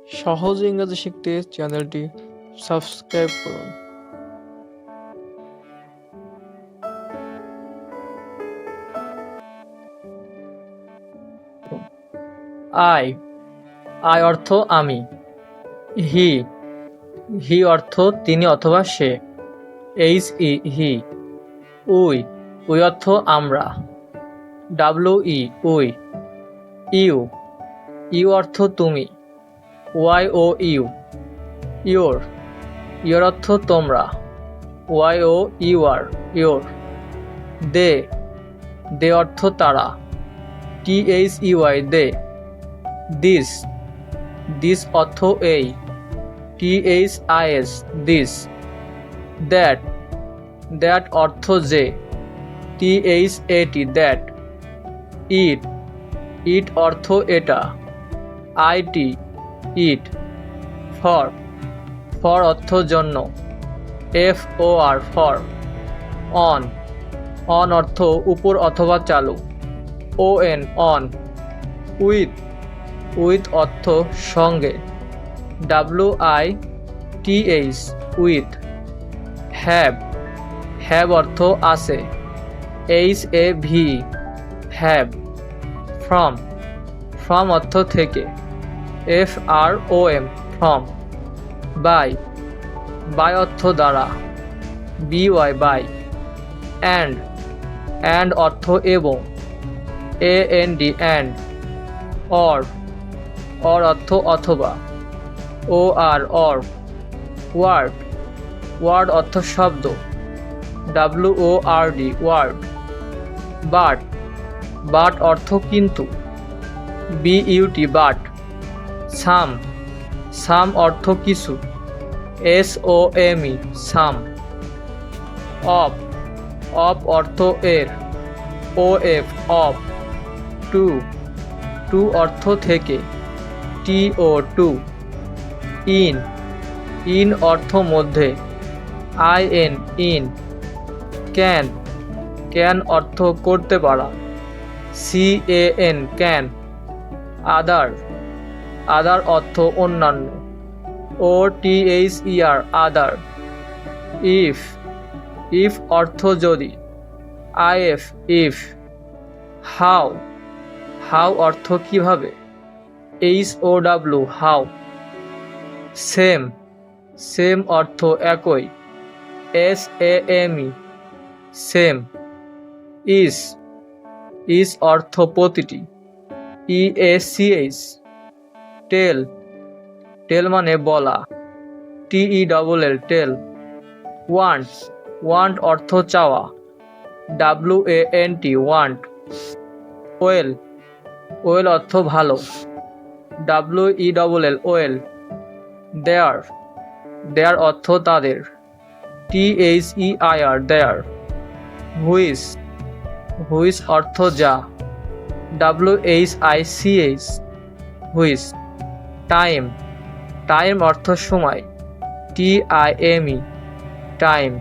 সহজ ইংরেজি শিখতে চ্যানেলটি সাবস্ক্রাইব করুন। আই আই অর্থ আমি। হি হি অর্থ তিনি অথবা সে। হি উই উই অর্থ আমরা। উই ইউ ইউ অর্থ তুমি। ইউ ইয়োর ইয়োর অর্থ তোমরা। ইউর দে দে অর্থ তারা। দে দিস দিস অর্থ এই। দিস দ্যাট অর্থ যে। দ্যাট ইট অর্থ এটা। ইট ফর অর্থ জন্য। ফর অন অর্থ উপর অথবা চালু। অন উইথ অর্থ সঙ্গে। উইথ হ্যাভ অর্থ আছে। হ্যাভ ফ্রম অর্থ থেকে। ফ্রম বাই অর্থ দ্বারা। বাই অ্যান্ড অর্থ এবং। অ্যান্ড অর অর্থ অথবা। অর ওয়ার্ড অর্থ শব্দ। ওয়ার্ড বাট অর্থ কিন্তু। বাট সাম অর্থ কিছু। সাম অফ অর্থ এর। অফ টু অর্থ থেকে। টু ইন অর্থ মধ্যে। ইন ক্যান অর্থ করতে পারা। ক্যান আদার অর্থ অন্যান্য। আদার ইফ অর্থ যদি। ইফ হাউ অর্থ কিভাবে। হাউ সেম অর্থ একই। সেম ইস অর্থ প্রতিটি। টেল মানে বলা। টেল ওয়ান্ট অর্থ চাওয়া। ওয়ান্ট ওয়েল অর্থ ভালো। ওয়েল দেয়ার অর্থ তাদের। দেয়ার হুইচ অর্থ যা। হুইচ টাইম অর্থ সময়। টাইম